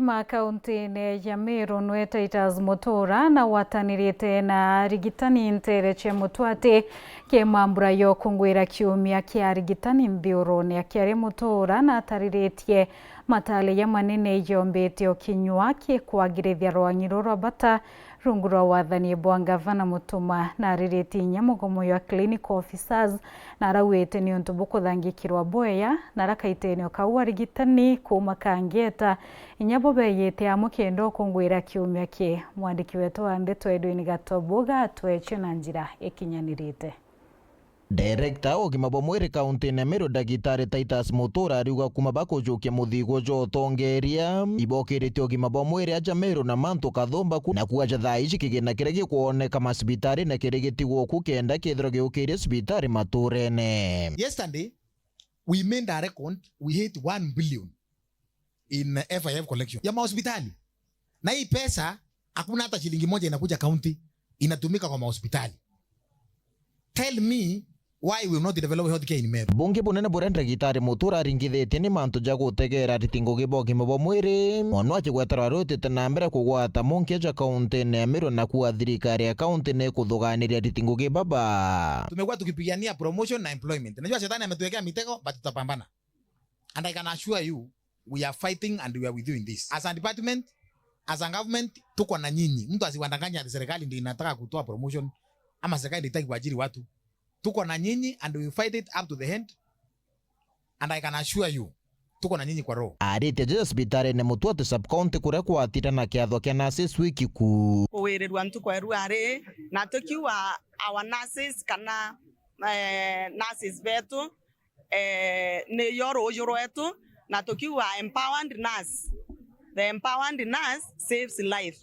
ma kaunti-inĩ ya Meru nĩ Titus Mutura na watanĩrĩte na arigitani Ntereche Mutwati kĩmambura yo kũngũĩra kiumia kĩa arigitani Nthiũrũ-inĩ. Akĩarĩ Mutura na atarĩrĩtie mataleya manene yombĩte Kinyua kwagĩrithia rwang'iro rwa bata rungu rwa wathani bwa gavana Mutuma na arĩrĩtie nyamugomo ya clinical officers na arawĩte nĩ ũndũ bũkũthangĩkĩrwa boya na arakaitenio kau arigitani kuma Kangeta inyabo beyete amukendo kũngũĩra kiumia kĩ. Mwandĩki wetu wa ndeto Edwin Gatobuga atweche na njĩra ĩkinyanĩrĩte. Director ogima bwa mwĩrĩ kaunti-inĩ ya Meru Ndagĩtarĩ Titus Mutura ariuga kuma bakũjũkia mũthigo jotongeria ibokĩrĩte ogima bwa mwĩrĩ aja Meru na manto kathomba na kuaja thaa ici kĩgĩna kĩrĩa gĩkuoneka masibitari na kĩrĩa gĩtigwo ku kenda kĩthĩro gĩũkĩire sibitari matũra-inĩ. Yesterday we made a record, we hit 1 billion in FIF collection ya mahospitali, na hii pesa hakuna hata shilingi moja inakuja county inatumika kwa mahospitali. Tell me why we will not develop healthcare in Meru. Bunge bunene bwa Ndagĩtarĩ Mutura aringithĩtie nĩ manto ja gũtegera ritingo gĩbo gima bwa mwĩrĩ mono akĩgwetera rũtĩte na mbere kũgwata mũnkia ja kaunti-inĩ ya Meru na kuwa thirikari ya kaunti nĩ kũthũganĩria ritingo gĩbaba. Tumekuwa tukipigania promotion na employment. Najua shetani ametuwekea mitego but tutapambana. And I can assure you we are fighting and we are with you in this. As a department, as a government, tuko na nyinyi. Mtu asiwadanganya ati serikali ndio inataka kutoa promotion ama serikali ndio inataka kuajiri watu. Tuko na nyinyi and we fight it up to the end. And I can assure you tuko na nyinyi kwa roho. Arĩte je hospitali ne Mutwati sub-county kũrĩa kwatire na kĩatho kĩa nurses wiki ku. Kũwĩrĩrwa ntu kwa ruare na tukiwa our nurses kana nurses betu nĩ yoro ujurwetu na tukiwa empowered nurse. The empowered nurse saves life.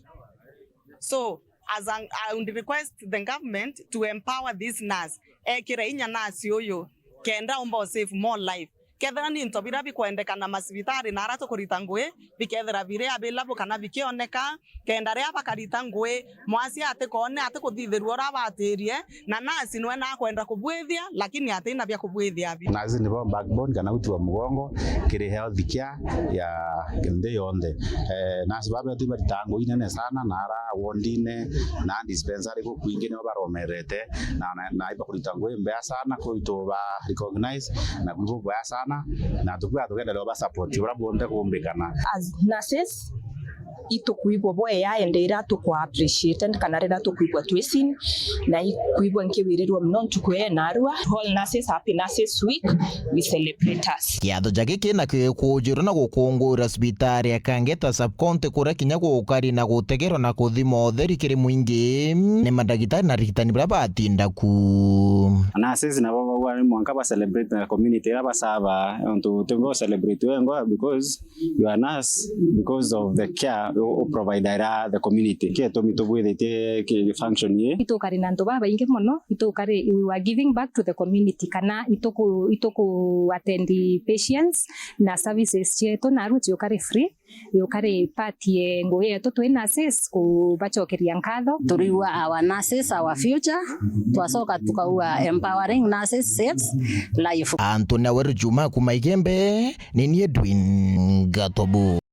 So as I would request the government to empower this nurse. Kira inya nurse yoyo kenda umbo save more life. Kethera ni ntobira bikwendeka na masibitari na arato kurita ngwe bikethera bire available kana bikioneka kenda ria bakarita ngwe mwasi ate kone ate kuthitheru ora batirie na nurse nwe na kwenda kubwithia lakini ate na bya kubwithia bi nurse ni backbone kana uti wa mugongo kiri health care ya kende yonde nurse baba tu baritango inene sana na ara wondine na dispensary ko kuingine baromerete na iba kurita ngwe mbaya sana ko ito ba recognize na kubo baya sana na tukua tukenda leo ba support ura bonde kumbikana as nurses ito kuibwa boya endera to ko appreciate kana reda to kuibwa twesing na kuibwa nkiwirirwa mno tukwe narua all nurses happy nurses week we celebrate us kiatho jage kina kujiro na gũkũngũĩra sibitari ya Kangeta sub-county kũrĩa kinya gũkari na gũtegerwo na kũthima ũtheri kĩrĩ mũingĩ nĩ mandagĩtarĩ na arigitani bara batinda ku nurses na baba wa mwanka ba celebrate na community aba saba to celebrate wengo because you are nurse because of the care provide the community ke to mito bwethete ke function ye itokari nanto baba inge mono itokari we are giving back to the community kana itoko attend the patients na services cheto na ruti yokari free yokari party ngoye to nurses ku bachokeria nkatho turiwa our nurses our future twasoka tukaua empowering nurses saves life. Antonia Werjuma kumaigembe ni Edwin Gatobu.